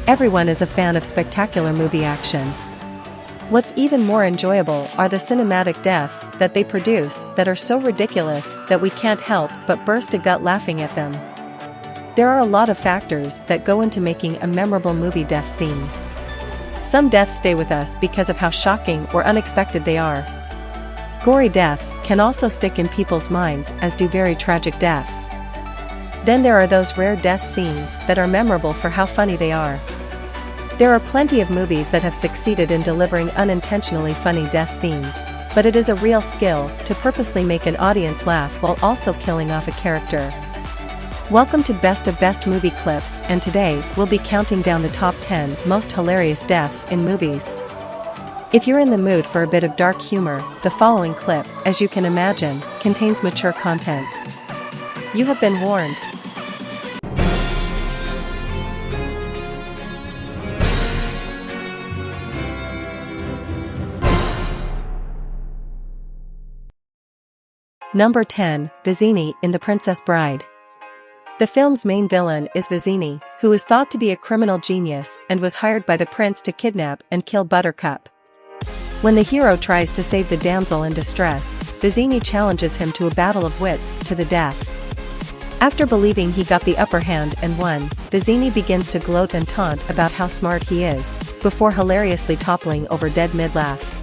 Everyone is a fan of spectacular movie action. What's even more enjoyable are the cinematic deaths that they produce that are so ridiculous that we can't help but burst a gut laughing at them. There are a lot of factors that go into making a memorable movie death scene. Some deaths stay with us because of how shocking or unexpected they are. Gory deaths can also stick in people's minds, as do very tragic deaths. Then there are those rare death scenes that are memorable for how funny they are. There are plenty of movies that have succeeded in delivering unintentionally funny death scenes, but it is a real skill to purposely make an audience laugh while also killing off a character. Welcome to Best of Best Movie Clips, and today we'll be counting down the top 10 most hilarious deaths in movies. If you're in the mood for a bit of dark humor, the following clip, as you can imagine, contains mature content. You have been warned. Number 10, Vizzini in The Princess Bride. The film's main villain is Vizzini, who is thought to be a criminal genius and was hired by the prince to kidnap and kill Buttercup. When the hero tries to save the damsel in distress, Vizzini challenges him to a battle of wits to the death. After believing he got the upper hand and won, Vizzini begins to gloat and taunt about how smart he is, before hilariously toppling over dead mid-laugh.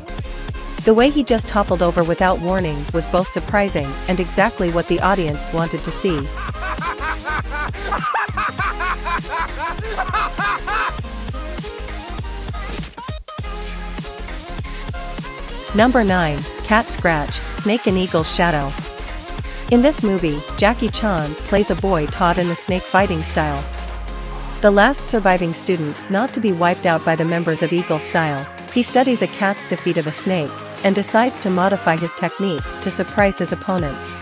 The way he just toppled over without warning was both surprising and exactly what the audience wanted to see. Number 9, Cat Scratch, Snake and Eagle's Shadow. In this movie, Jackie Chan plays a boy taught in the snake fighting style. The last surviving student not to be wiped out by the members of Eagle style, he studies a cat's defeat of a snake, and decides to modify his technique to surprise his opponents.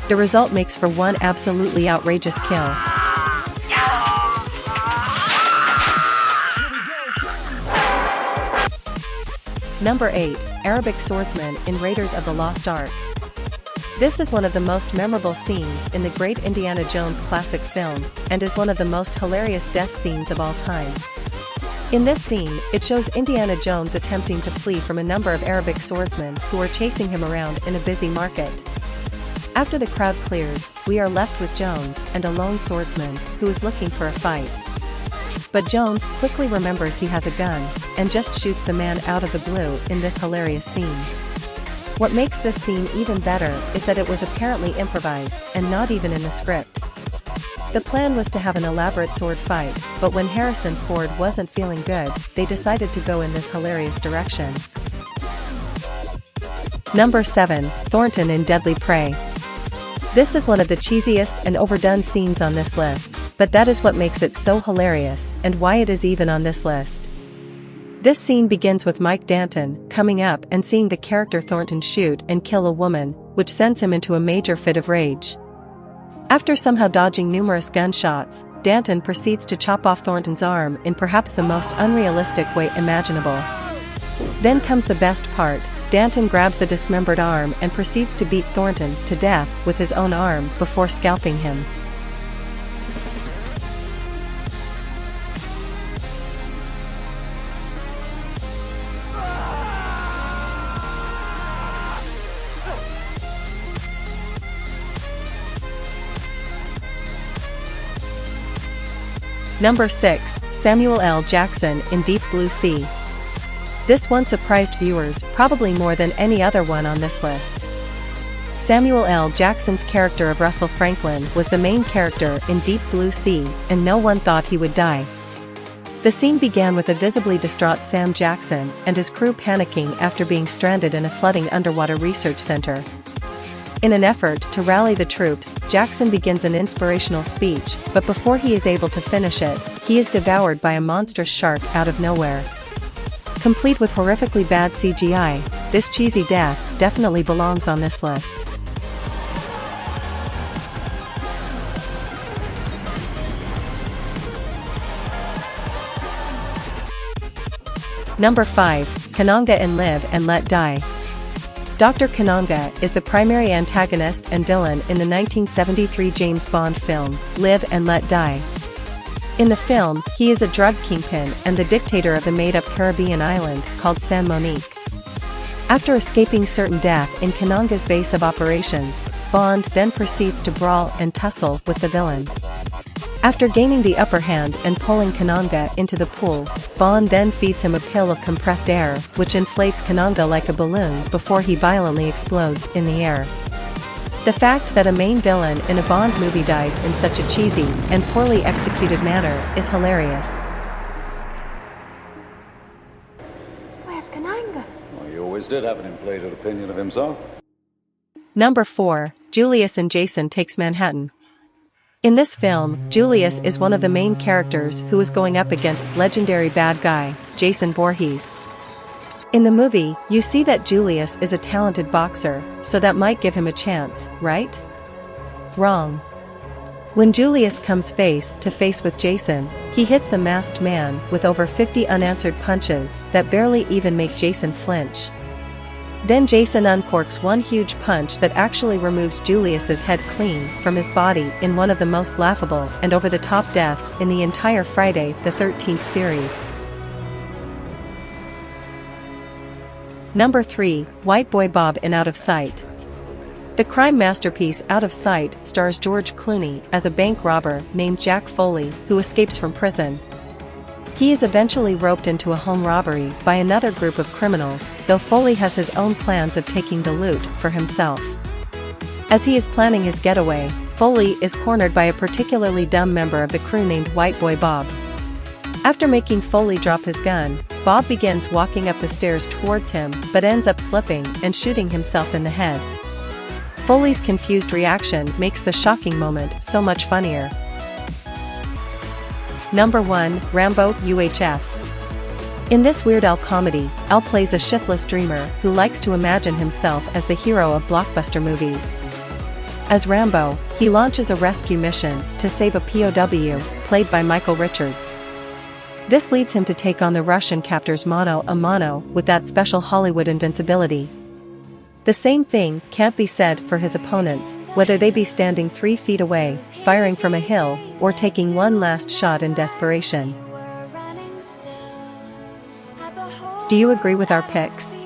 The result makes for one absolutely outrageous kill. Number 8, Arabic Swordsman in Raiders of the Lost Ark. This is one of the most memorable scenes in the great Indiana Jones classic film, and is one of the most hilarious death scenes of all time. In this scene, it shows Indiana Jones attempting to flee from a number of Arabic swordsmen who are chasing him around in a busy market. After the crowd clears, we are left with Jones and a lone swordsman who is looking for a fight. But Jones quickly remembers he has a gun, and just shoots the man out of the blue in this hilarious scene. What makes this scene even better is that it was apparently improvised and not even in the script. The plan was to have an elaborate sword fight, but when Harrison Ford wasn't feeling good, they decided to go in this hilarious direction. Number 7, Thornton in Deadly Prey. This is one of the cheesiest and overdone scenes on this list, but that is what makes it so hilarious and why it is even on this list. This scene begins with Mike Danton coming up and seeing the character Thornton shoot and kill a woman, which sends him into a major fit of rage. After somehow dodging numerous gunshots, Danton proceeds to chop off Thornton's arm in perhaps the most unrealistic way imaginable. Then comes the best part. Danton grabs the dismembered arm and proceeds to beat Thornton to death with his own arm before scalping him. Number 6, Samuel L. Jackson in Deep Blue Sea. This one surprised viewers probably more than any other one on this list. Samuel L. Jackson's character of Russell Franklin was the main character in Deep Blue Sea, and no one thought he would die. The scene began with a visibly distraught Sam Jackson and his crew panicking after being stranded in a flooding underwater research center. In an effort to rally the troops, Jackson begins an inspirational speech, but before he is able to finish it, he is devoured by a monstrous shark out of nowhere. Complete with horrifically bad CGI, this cheesy death definitely belongs on this list. Number 5, Kananga in Live and Let Die. Dr. Kananga is the primary antagonist and villain in the 1973 James Bond film, Live and Let Die. In the film, he is a drug kingpin and the dictator of the made-up Caribbean island called San Monique. After escaping certain death in Kananga's base of operations, Bond then proceeds to brawl and tussle with the villain. After gaining the upper hand and pulling Kananga into the pool, Bond then feeds him a pill of compressed air, which inflates Kananga like a balloon before he violently explodes in the air. The fact that a main villain in a Bond movie dies in such a cheesy and poorly executed manner is hilarious. Where's Kananga? Well, he always did have an inflated opinion of himself. Number 4, Julius and Jason Takes Manhattan. In this film, Julius is one of the main characters who is going up against legendary bad guy, Jason Voorhees. In the movie, you see that Julius is a talented boxer, so that might give him a chance, right? Wrong. When Julius comes face to face with Jason, he hits the masked man with over 50 unanswered punches that barely even make Jason flinch. Then Jason uncorks one huge punch that actually removes Julius's head clean from his body in one of the most laughable and over-the-top deaths in the entire Friday the 13th series. Number 3, White Boy Bob in Out of Sight. The crime masterpiece Out of Sight stars George Clooney as a bank robber named Jack Foley who escapes from prison. He is eventually roped into a home robbery by another group of criminals, though Foley has his own plans of taking the loot for himself. As he is planning his getaway, Foley is cornered by a particularly dumb member of the crew named White Boy Bob. After making Foley drop his gun, Bob begins walking up the stairs towards him but ends up slipping and shooting himself in the head. Foley's confused reaction makes the shocking moment so much funnier. Number 1, Rambo, UHF. In this Weird Al comedy, Al plays a shiftless dreamer who likes to imagine himself as the hero of blockbuster movies. As Rambo, he launches a rescue mission to save a POW, played by Michael Richards. This leads him to take on the Russian captors mano a mano with that special Hollywood invincibility. The same thing can't be said for his opponents, whether they be standing 3 feet away, firing from a hill, or taking one last shot in desperation. Do you agree with our picks?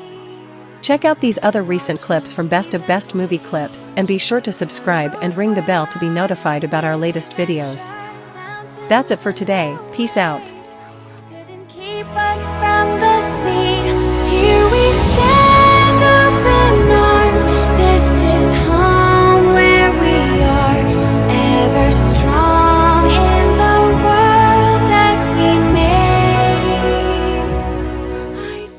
Check out these other recent clips from Best of Best Movie Clips and be sure to subscribe and ring the bell to be notified about our latest videos. That's it for today, peace out. Couldn't keep us from the